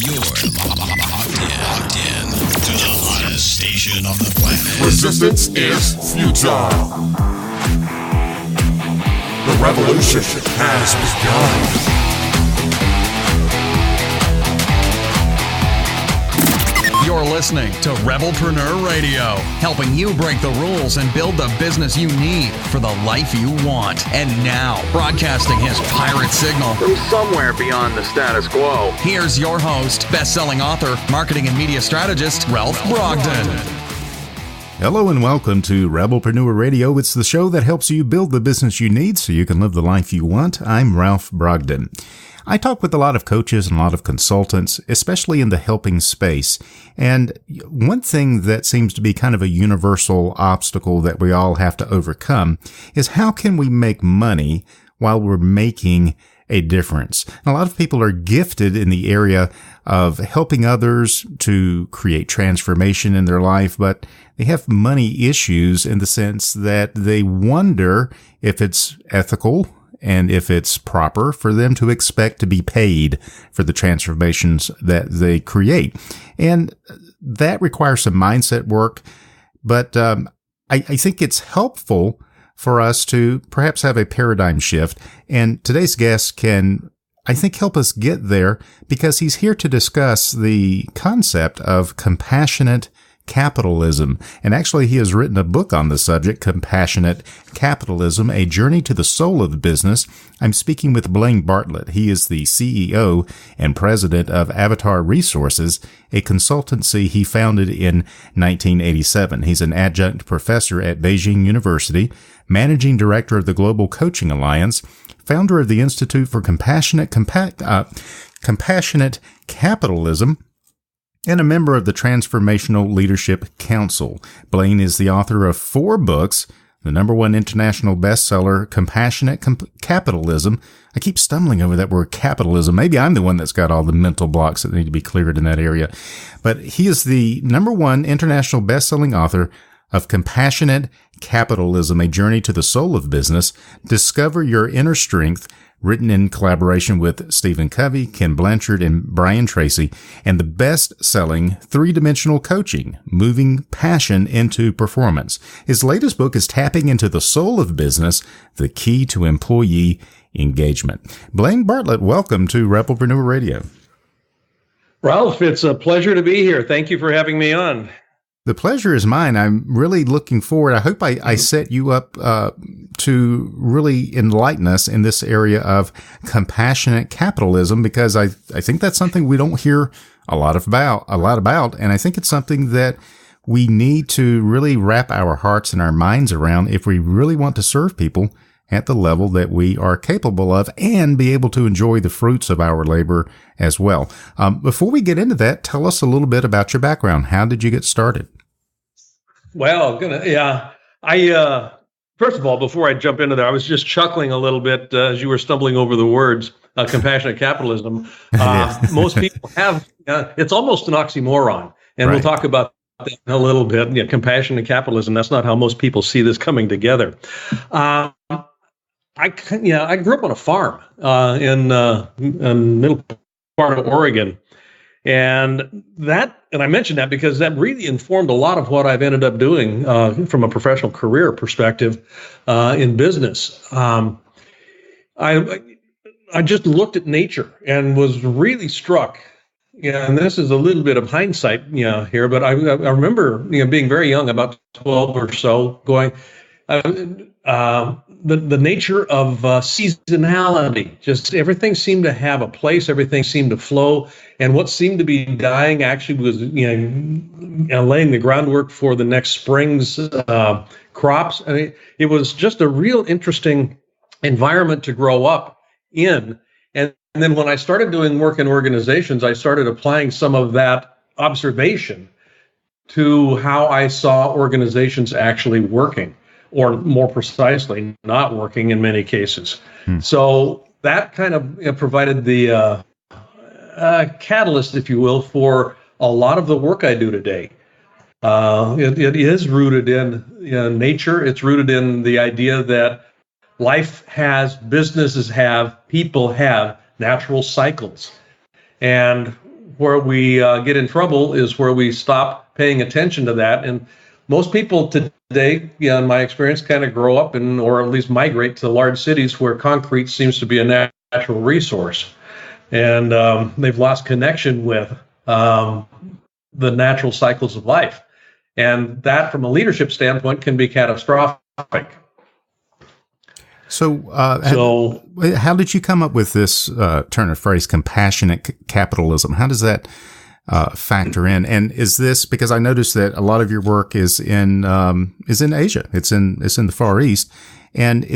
You're locked in to the hottest station on the planet. Resistance is futile. The revolution has begun. You're listening to Rebelpreneur Radio, helping you break the rules and build the business you need for the life you want. And now, broadcasting his pirate signal from somewhere beyond the status quo, here's your host, best-selling author, marketing and media strategist, Ralph Brogdon. Hello and welcome to Rebelpreneur Radio. It's the show that helps you build the business you need so you can live the life you want. I'm Ralph Brogdon. I talk with a lot of coaches and a lot of consultants, especially in the helping space. And one thing that seems to be kind of a universal obstacle that we all have to overcome is how can we make money while we're making a difference? And a lot of people are gifted in the area of helping others to create transformation in their life, but they have money issues in the sense that they wonder if it's ethical and if it's proper for them to expect to be paid for the transformations that they create. And that requires some mindset work, but I think it's helpful for us to perhaps have a paradigm shift. And today's guest can, I think, help us get there because he's here to discuss the concept of compassionate capitalism. And actually, he has written a book on the subject, Compassionate Capitalism, A Journey to the Soul of the Business. I'm speaking with Blaine Bartlett. He is the CEO and president of Avatar Resources, a consultancy he founded in 1987. He's an adjunct professor at Beijing University, managing director of the Global Coaching Alliance, founder of the Institute for Compassionate Capitalism, and a member of the Transformational Leadership Council. Blaine is the author of 4 books, the #1 international bestseller, Compassionate Capitalism. I keep stumbling over that word capitalism. Maybe I'm the one that's got all the mental blocks that need to be cleared in that area. But he is the #1 international bestselling author of Compassionate Capitalism, A Journey to the Soul of Business, Discover Your Inner Strength, written in collaboration with Stephen Covey, Ken Blanchard, and Brian Tracy, and the best-selling 3-Dimensional Coaching, Moving Passion into Performance. His latest book is Tapping into the Soul of Business, The Key to Employee Engagement. Blaine Bartlett, welcome to Rebelpreneur Radio. Ralph, it's a pleasure to be here. Thank you for having me on. The pleasure is mine. I'm really looking forward. I hope I set you up to really enlighten us in this area of compassionate capitalism, because I think that's something we don't hear a lot about, and I think it's something that we need to really wrap our hearts and our minds around if we really want to serve people at the level that we are capable of and be able to enjoy the fruits of our labor as well. Before we get into that, tell us a little bit about your background. How did you get started? Well, first of all, before I jump into that, I was just chuckling a little bit as you were stumbling over the words, compassionate capitalism. Yes. Most people have, it's almost an oxymoron, and right. We'll talk about that in a little bit. Yeah, compassionate capitalism, that's not how most people see this coming together. I grew up on a farm in middle part of Oregon, and I mentioned that because that really informed a lot of what I've ended up doing from a professional career perspective in business. I just looked at nature and was really struck. And this is a little bit of hindsight, here, but I remember being very young, about 12 or so, going. The nature of seasonality, just everything seemed to have a place, everything seemed to flow, and what seemed to be dying actually was laying the groundwork for the next spring's crops. I mean, it was just a real interesting environment to grow up in. And then when I started doing work in organizations, I started applying some of that observation to how I saw organizations actually working, or more precisely, not working in many cases. So that kind of provided the catalyst, if you will, for a lot of the work I do today. It is rooted in nature. It's rooted in the idea that life has, businesses have, people have natural cycles. And where we get in trouble is where we stop paying attention to that. And most people today, in my experience, kind of grow up in, or at least migrate to large cities where concrete seems to be a natural resource. And they've lost connection with the natural cycles of life. And that, from a leadership standpoint, can be catastrophic. So how did you come up with this turn of phrase, compassionate capitalism? How does that factor in? And is this, because I noticed that a lot of your work is in Asia, it's in the Far East, and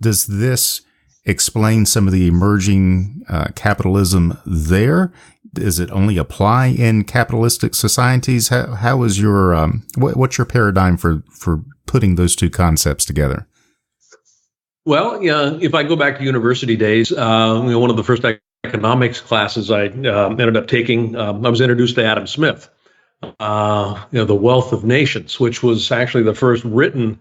does this explain some of the emerging capitalism there? Does it only apply in capitalistic societies? How is your what's your paradigm for putting those two concepts together? Well, if I go back to university days, one of the first economics classes I ended up taking, I was introduced to Adam Smith, The Wealth of Nations, which was actually the first written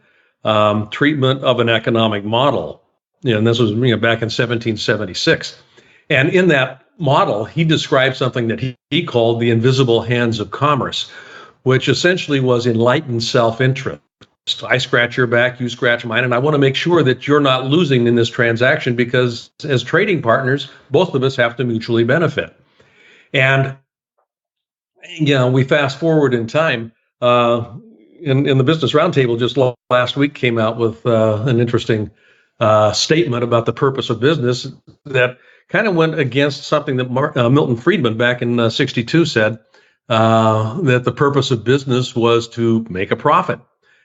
treatment of an economic model. And this was back in 1776. And in that model, he described something that he called the invisible hands of commerce, which essentially was enlightened self-interest. I scratch your back, you scratch mine, and I want to make sure that you're not losing in this transaction, because as trading partners, both of us have to mutually benefit. And we fast forward in time. In the Business Roundtable just last week came out with an interesting statement about the purpose of business that kind of went against something that Milton Friedman back in '62 said, that the purpose of business was to make a profit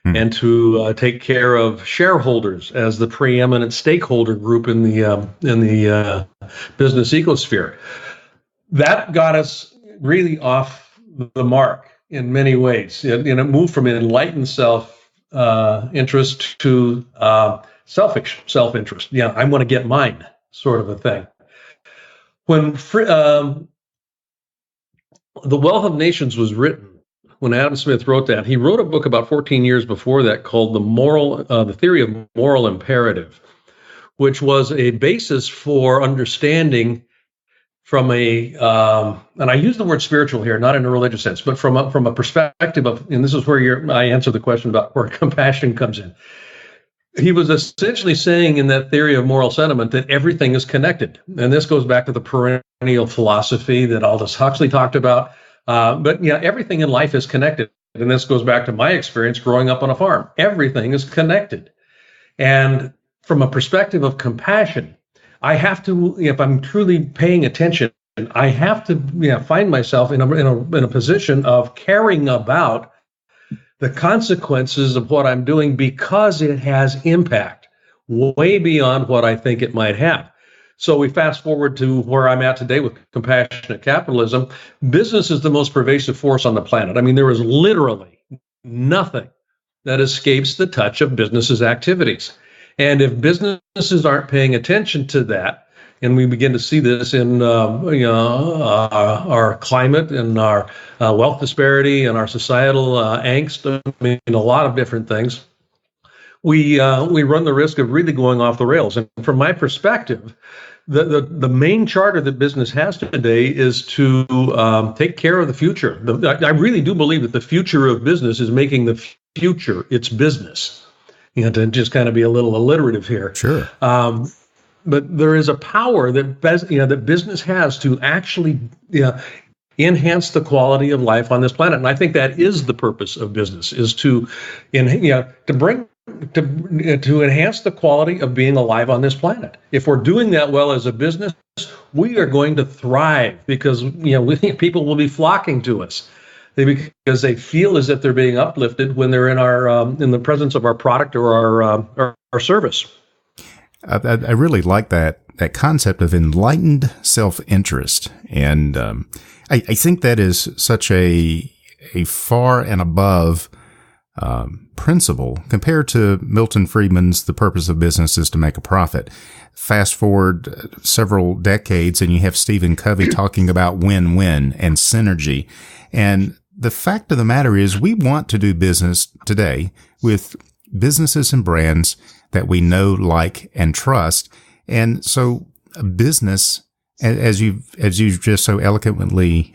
and to take care of shareholders as the preeminent stakeholder group in the business ecosphere. That got us really off the mark in many ways. It moved from enlightened self-interest to selfish self-interest. I want to get mine, sort of a thing. When The Wealth of Nations was written, when Adam Smith wrote that, he wrote a book about 14 years before that called The Theory of Moral Imperative, which was a basis for understanding from and I use the word spiritual here, not in a religious sense, but from a perspective of, and this is where I answer the question about where compassion comes in. He was essentially saying in that theory of moral sentiment that everything is connected. And this goes back to the perennial philosophy that Aldous Huxley talked about. But everything in life is connected. And this goes back to my experience growing up on a farm. Everything is connected. And from a perspective of compassion, I have to, if I'm truly paying attention, I have to find myself in a position of caring about the consequences of what I'm doing, because it has impact way beyond what I think it might have. So we fast forward to where I'm at today with compassionate capitalism. Business is the most pervasive force on the planet. I mean, there is literally nothing that escapes the touch of businesses' activities. And if businesses aren't paying attention to that, and we begin to see this in our climate and our wealth disparity and our societal angst, I mean, a lot of different things, we run the risk of really going off the rails. And from my perspective, the main charter that business has today is to take care of the future. I really do believe that the future of business is making the future its business. To just kind of be a little alliterative here. Sure. But there is a power that that business has to actually enhance the quality of life on this planet, and I think that is the purpose of business: is to enhance the quality of being alive on this planet. If we're doing that well as a business, we are going to thrive, because people will be flocking to us. Because they feel as if they're being uplifted when they're in the presence of our product or our service. I really like that concept of enlightened self-interest, and I think that is such a far and above principle compared to Milton Friedman's "The purpose of business is to make a profit." Fast forward several decades, and you have Stephen Covey talking about win-win and synergy. And the fact of the matter is, we want to do business today with businesses and brands that we know, like, and trust. And so business as you've just so eloquently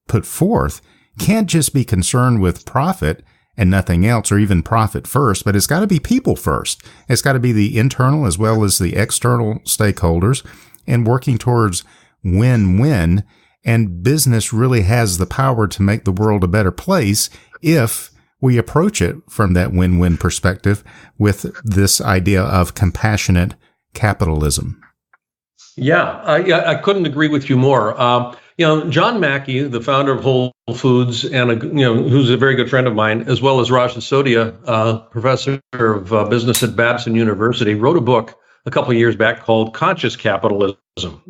put forth, can't just be concerned with profit and nothing else, or even profit first, but it's got to be people first. It's got to be the internal as well as the external stakeholders, and working towards win-win. And business really has the power to make the world a better place if we approach it from that win-win perspective with this idea of compassionate capitalism. Yeah, I couldn't agree with you more. John Mackey, the founder of Whole Foods, and who's a very good friend of mine, as well as Raj Sisodia, professor of business at Babson University, wrote a book a couple of years back called Conscious Capitalism,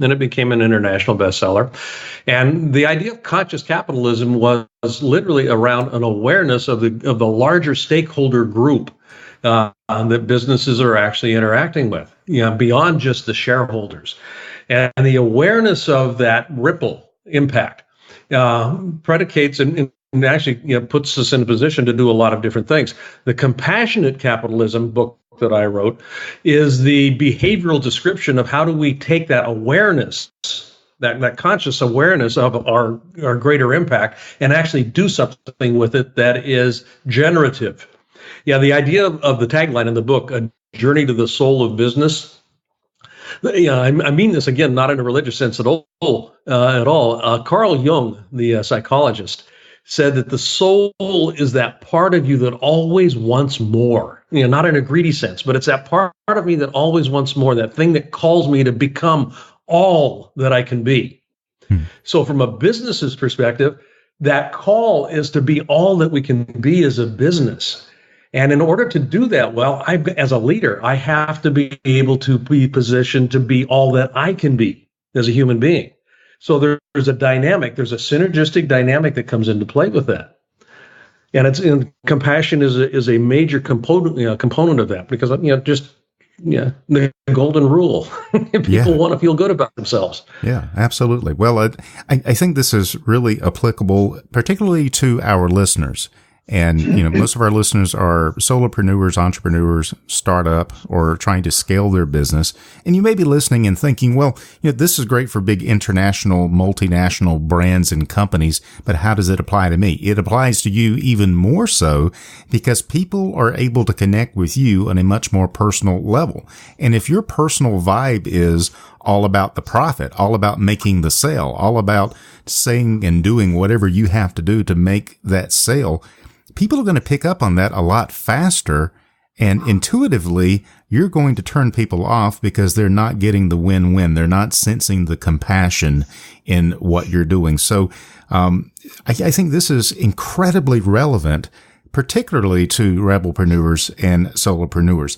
and it became an international bestseller. And the idea of conscious capitalism was literally around an awareness of the larger stakeholder group that businesses are actually interacting with, beyond just the shareholders. And the awareness of that ripple impact predicates and actually puts us in a position to do a lot of different things. The Compassionate Capitalism book that I wrote is the behavioral description of how do we take that awareness, that conscious awareness of our greater impact, and actually do something with it that is generative. Yeah, the idea of the tagline in the book, A Journey to the Soul of Business. I mean this again, not in a religious sense at all. Carl Jung, the psychologist, said that the soul is that part of you that always wants more. Not in a greedy sense, but it's that part of me that always wants more, that thing that calls me to become all that I can be. So from a business's perspective, that call is to be all that we can be as a business. And in order to do that well, as a leader, I have to be able to be positioned to be all that I can be as a human being. So there's a dynamic, there's a synergistic dynamic that comes into play with that. And compassion is a major component of that, because the golden rule. People want to feel good about themselves. Yeah, absolutely. Well, I think this is really applicable, particularly to our listeners. And, most of our listeners are solopreneurs, entrepreneurs, startup, or trying to scale their business. And you may be listening and thinking, well, this is great for big international, multinational brands and companies, but how does it apply to me? It applies to you even more so because people are able to connect with you on a much more personal level. And if your personal vibe is all about the profit, all about making the sale, all about saying and doing whatever you have to do to make that sale, people are going to pick up on that a lot faster, and intuitively, you're going to turn people off because they're not getting the win-win. They're not sensing the compassion in what you're doing. So I think this is incredibly relevant, particularly to rebelpreneurs and solopreneurs.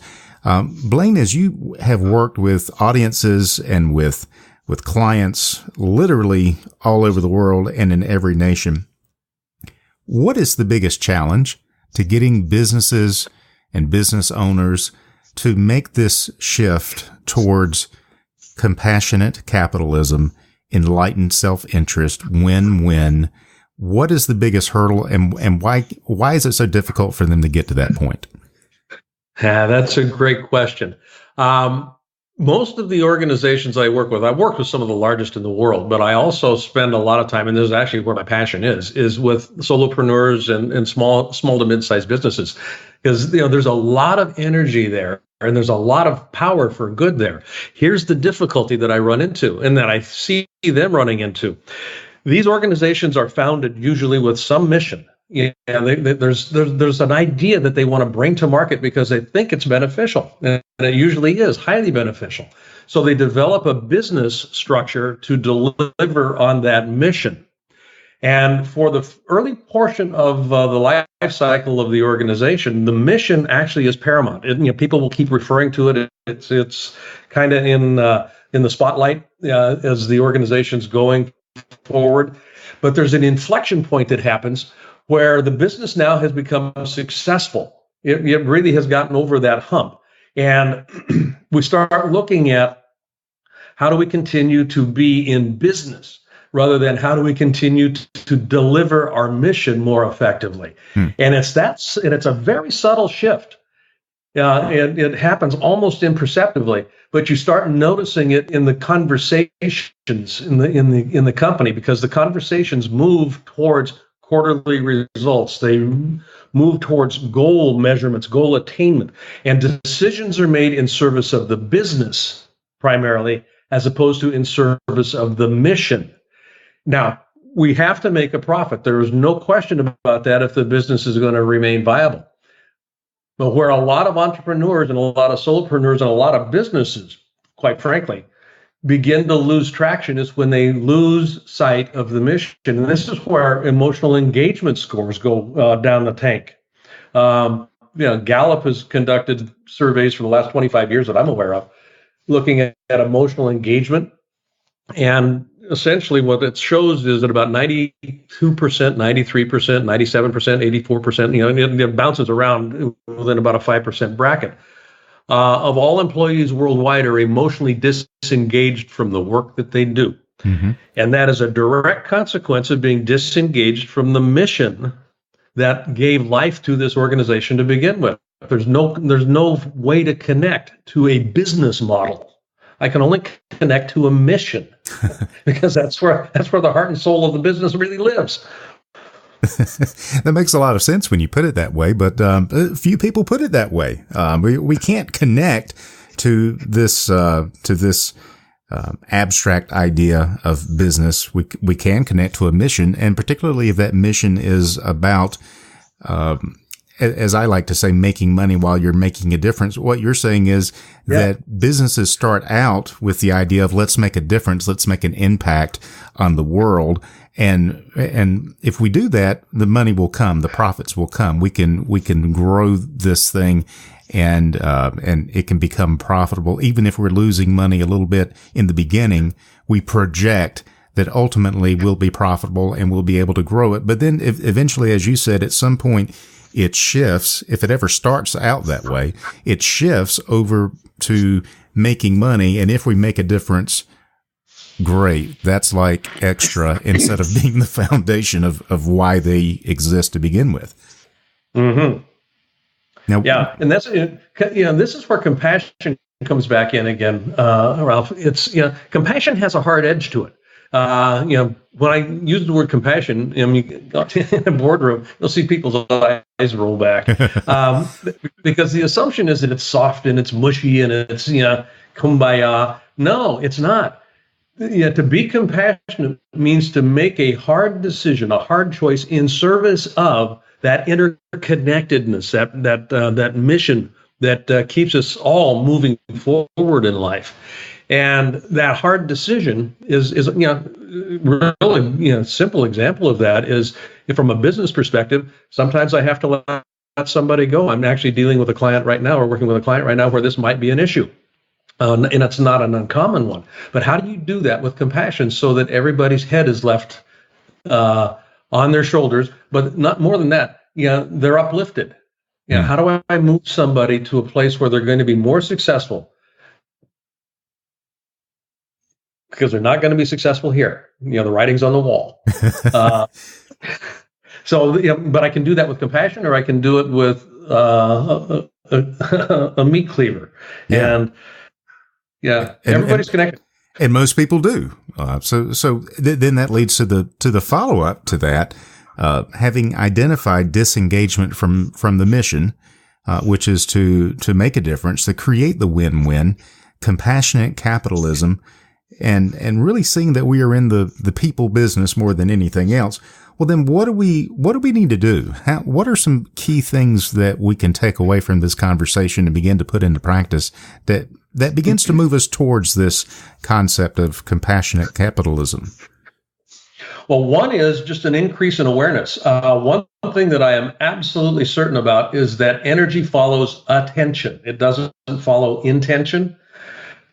Blaine, as you have worked with audiences and with clients literally all over the world and in every nation, what is the biggest challenge to getting businesses and business owners to make this shift towards compassionate capitalism, enlightened self-interest, win-win? What is the biggest hurdle, and why is it so difficult for them to get to that point? Yeah, that's a great question. Most of the organizations I work with, I work with some of the largest in the world, but I also spend a lot of time, and this is actually where my passion is with solopreneurs and small to mid-sized businesses, because there's a lot of energy there and there's a lot of power for good there. Here's the difficulty that I run into and that I see them running into. These organizations are founded usually with some mission. There's an idea that they want to bring to market because they think it's beneficial, and it usually is highly beneficial. So they develop a business structure to deliver on that mission. And for the early portion of the life cycle of the organization, the mission actually is paramount. People will keep referring to it. It's kind of in the spotlight as the organization's going forward. But there's an inflection point that happens where the business now has become successful. It really has gotten over that hump. And we start looking at how do we continue to be in business rather than how do we continue to deliver our mission more effectively. And it's a very subtle shift. It happens almost imperceptibly, but you start noticing it in the conversations in the company, because the conversations move towards quarterly results. They move towards goal measurements, goal attainment, and decisions are made in service of the business primarily, as opposed to in service of the mission. Now, we have to make a profit. There is no question about that if the business is going to remain viable. But where a lot of entrepreneurs and a lot of solopreneurs and a lot of businesses, quite frankly, begin to lose traction is when they lose sight of the mission. And this is where emotional engagement scores go down the tank. Gallup has conducted surveys for the last 25 years that I'm aware of, looking at emotional engagement. And essentially what it shows is that about 92%, 93%, 97%, 84%, it bounces around within about a 5% bracket. Of all employees worldwide are emotionally disengaged from the work that they do. Mm-hmm. And that is a direct consequence of being disengaged from the mission that gave life to this organization to begin with. There's no way to connect to a business model. I can only connect to a mission, because that's where the heart and soul of the business really lives. That makes a lot of sense when you put it that way, but few people put it that way. We can't connect to this abstract idea of business. We can connect to a mission, and particularly if that mission is about, as I like to say, making money while you're making a difference. What you're saying is that businesses start out with the idea of let's make a difference, let's make an impact on the world. And if we do that, the money will come, the profits will come. We can grow this thing and it can become profitable. Even if we're losing money a little bit in the beginning, we project that ultimately we'll be profitable and we'll be able to grow it. But then eventually, as you said, at some point, it shifts. If it ever starts out that way, it shifts over to making money. And if we make a difference, great. That's like extra instead of being the foundation of why they exist to begin with. Mm-hmm. Now, and that's, this is where compassion comes back in again, Ralph. It's, compassion has a hard edge to it. When I use the word compassion, in a boardroom, you'll see people's eyes roll back, because the assumption is that it's soft and it's mushy and it's, kumbaya. No, it's not. To be compassionate means to make a hard decision, a hard choice in service of that interconnectedness, that mission that keeps us all moving forward in life. And that hard decision is really, simple example of that is, from a business perspective, sometimes I have to let somebody go. I'm actually dealing with a client right now, or working with a client right now, where this might be an issue. And it's not an uncommon one. But how do you do that with compassion so that everybody's head is left on their shoulders, but not more than that, they're uplifted? How do I move somebody to a place where they're going to be more successful? Because they're not going to be successful here. The writing's on the wall. But I can do that with compassion, or I can do it with a meat cleaver. And everybody's connected. And most people do. Then that leads to the follow-up to that, having identified disengagement from the mission, which is to make a difference, to create the win-win, compassionate capitalism, and really seeing that we are in the people business more than anything else. Well, then what do we need to do? What are some key things that we can take away from this conversation and begin to put into practice that begins to move us towards this concept of compassionate capitalism? Well, one is just an increase in awareness. One thing that I am absolutely certain about is that energy follows attention. It doesn't follow intention.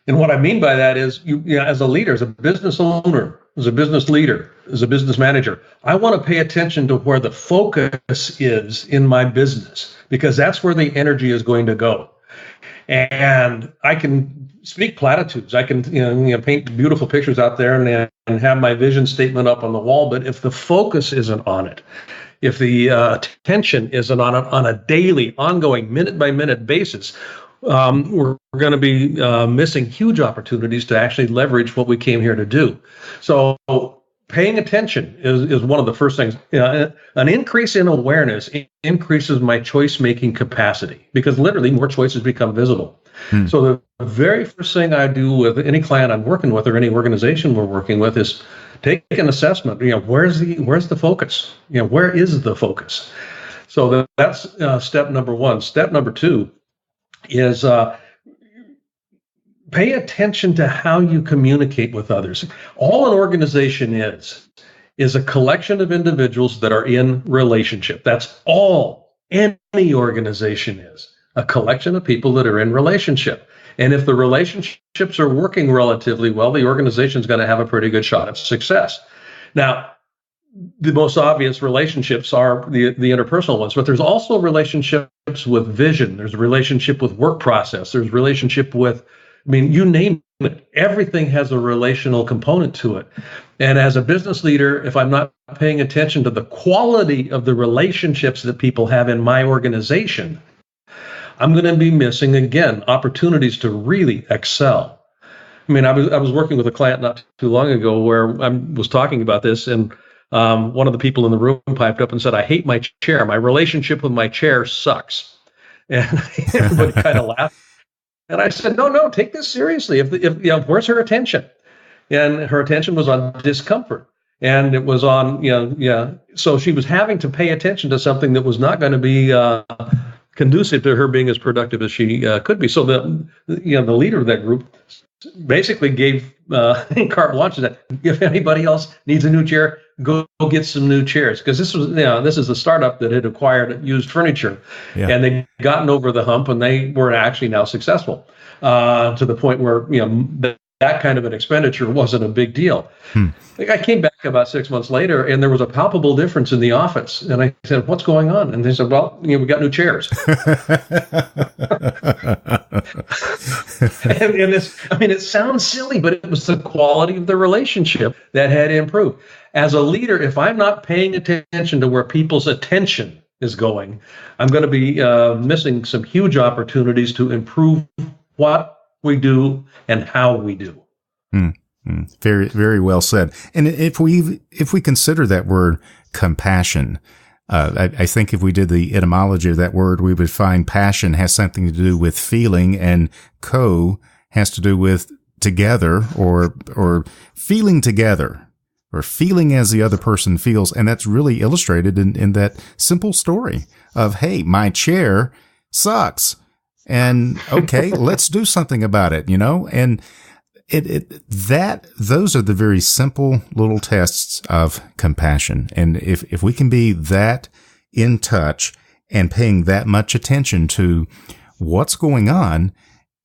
And what I mean by that is, as a leader, as a business owner, as a business leader, as a business manager, I want to pay attention to where the focus is in my business, because that's where the energy is going to go. And I can speak platitudes. I can paint beautiful pictures out there and have my vision statement up on the wall. But if the focus isn't on it, if the attention isn't on it on a daily, ongoing, minute-by-minute basis, we're going to be missing huge opportunities to actually leverage what we came here to do. So paying attention is one of the first things. An increase in awareness increases my choice-making capacity, because literally more choices become visible. So the very first thing I do with any client I'm working with or any organization we're working with is take an assessment. Where's the focus? Where is the focus? So that's step number one. Step number two is pay attention to how you communicate with others. All an organization is a collection of individuals that are in relationship. That's all any organization is, a collection of people that are in relationship. And if the relationships are working relatively well, the organization is going to have a pretty good shot at success. Now, the most obvious relationships are the interpersonal ones, but there's also relationships with vision. There's a relationship with work process. There's relationship with, you name it. Everything has a relational component to it. And as a business leader, if I'm not paying attention to the quality of the relationships that people have in my organization, I'm going to be missing, again, opportunities to really excel. I was working with a client not too long ago where I was talking about this, and one of the people in the room piped up and said, "I hate my chair. My relationship with my chair sucks." And everybody kind of laughed. And I said, no, take this seriously. If where's her attention? And her attention was on discomfort. And it was on, so she was having to pay attention to something that was not going to be conducive to her being as productive as she could be. So the leader of that group basically gave carte blanche that if anybody else needs a new chair, go get some new chairs, because this is a startup that had acquired used furniture, and they'd gotten over the hump, and they were actually now successful to the point where that kind of an expenditure wasn't a big deal. I came back about 6 months later, and there was a palpable difference in the office. And I said, "What's going on?" And they said, "Well, we got new chairs." and this, it sounds silly, but it was the quality of the relationship that had improved. As a leader, if I'm not paying attention to where people's attention is going, I'm going to be missing some huge opportunities to improve what we do and how we do. Very, very well said. And if we consider that word compassion, I think if we did the etymology of that word, we would find passion has something to do with feeling, and has to do with together or feeling together, or feeling as the other person feels. And that's really illustrated in that simple story of, hey, my chair sucks. And okay, let's do something about it, and those are the very simple little tests of compassion. And if we can be that in touch and paying that much attention to what's going on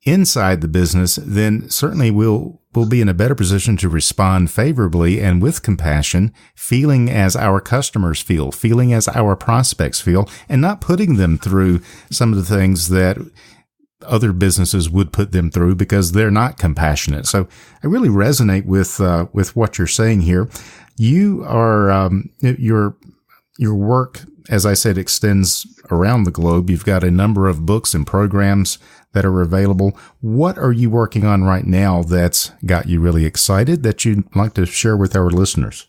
inside the business, then certainly we'll be in a better position to respond favorably and with compassion, feeling as our customers feel, feeling as our prospects feel, and not putting them through some of the things that other businesses would put them through because they're not compassionate. So I really resonate with what you're saying here. You are your work, as I said, extends around the globe. You've got a number of books and programs that are available. What are you working on right now that's got you really excited that you'd like to share with our listeners?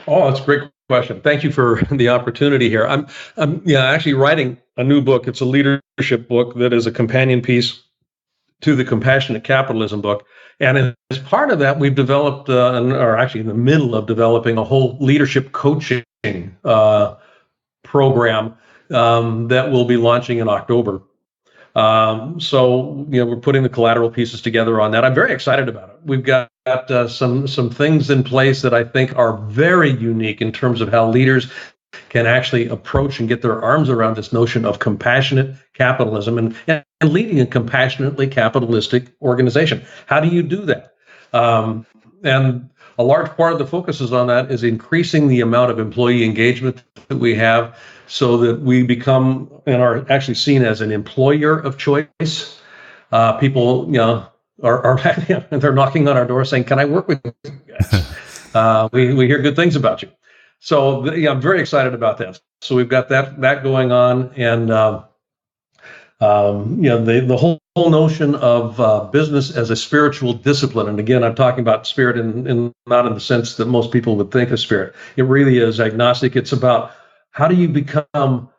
Oh, that's a great question. Thank you for the opportunity here. I'm actually writing a new book. It's a leadership book that is a companion piece to the Compassionate Capitalism book. And as part of that, we've developed, or actually in the middle of developing, a whole leadership coaching program that we'll be launching in October. So we're putting the collateral pieces together on that. I'm very excited about it. We've got some things in place that I think are very unique in terms of how leaders can actually approach and get their arms around this notion of compassionate capitalism and leading a compassionately capitalistic organization. How do you do that? And a large part of the focus is on that is increasing the amount of employee engagement that we have so that we become and are actually seen as an employer of choice people, are they're knocking on our door saying, "Can I work with you guys? We hear good things about you." So I'm very excited about that. So we've got that going on, and the whole notion of business as a spiritual discipline. And again, I'm talking about spirit in not in the sense that most people would think of spirit. It really is agnostic. It's about how do you become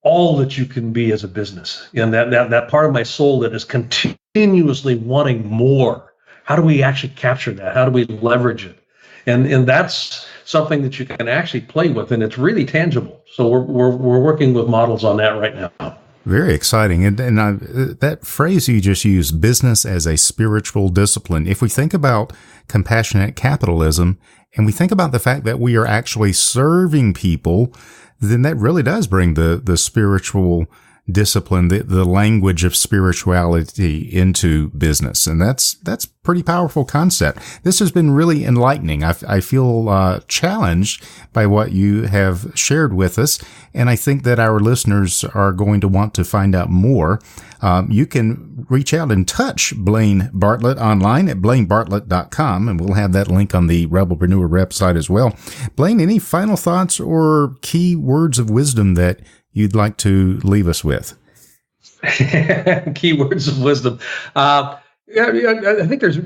all that you can be as a business, and that part of my soul that is continuously wanting more. How do we actually capture that? How do we leverage it? And that's something that you can actually play with, and it's really tangible. So we're working with models on that right now. Very exciting. And that phrase you just used, business as a spiritual discipline, if we think about compassionate capitalism and we think about the fact that we are actually serving people, then that really does bring the spiritual discipline, the language of spirituality into business. And that's pretty powerful concept. This has been really enlightening. I feel challenged by what you have shared with us. And I think that our listeners are going to want to find out more. You can reach out and touch Blaine Bartlett online at blainebartlett.com, and we'll have that link on the Rebelpreneur website as well. Blaine, any final thoughts or key words of wisdom that you'd like to leave us with? Key words of wisdom. I think there's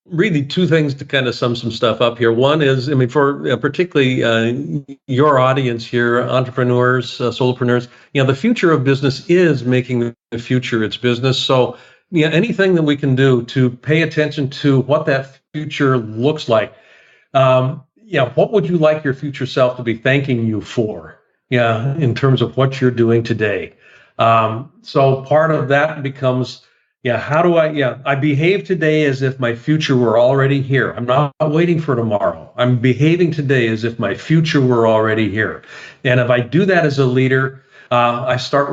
really two things to kind of sum some stuff up here. One is, for particularly your audience here, entrepreneurs, solopreneurs, the future of business is making the future its business. So, anything that we can do to pay attention to what that future looks like. What would you like your future self to be thanking you for? In terms of what you're doing today. So part of that becomes, how do I behave today as if my future were already here. I'm not waiting for tomorrow. I'm behaving today as if my future were already here. And if I do that as a leader, I start,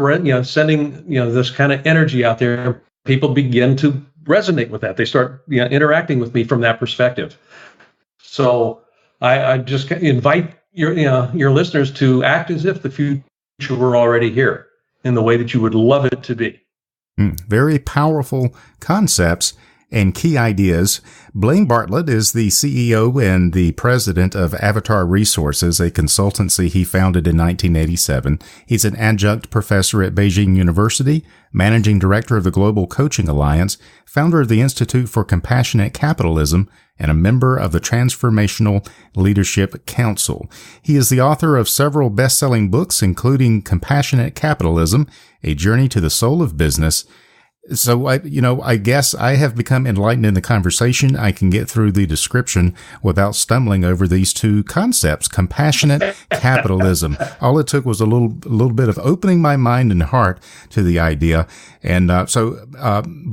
sending, this kind of energy out there. People begin to resonate with that. They start, interacting with me from that perspective. So I just invite your listeners to act as if the future were already here in the way that you would love it to be. Very powerful concepts and key ideas. Blaine Bartlett is the CEO and the president of Avatar Resources, a consultancy he founded in 1987. He's an adjunct professor at Beijing University, managing director of the Global Coaching Alliance, founder of the Institute for Compassionate Capitalism, and a member of the Transformational Leadership Council. He is the author of several best-selling books, including Compassionate Capitalism, A Journey to the Soul of Business. So, I guess I have become enlightened in the conversation. I can get through the description without stumbling over these two concepts, compassionate capitalism. All it took was a little bit of opening my mind and heart to the idea. And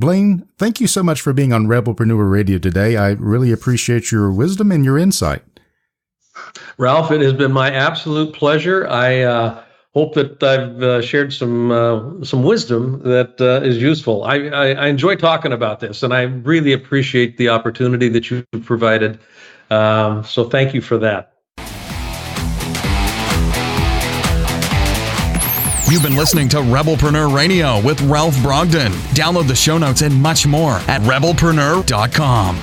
Blaine, thank you so much for being on Rebelpreneur Radio today. I really appreciate your wisdom and your insight. Ralph, it has been my absolute pleasure. I hope that I've shared some wisdom that is useful. I enjoy talking about this, and I really appreciate the opportunity that you've provided. So thank you for that. You've been listening to Rebelpreneur Radio with Ralph Brogdon. Download the show notes and much more at rebelpreneur.com.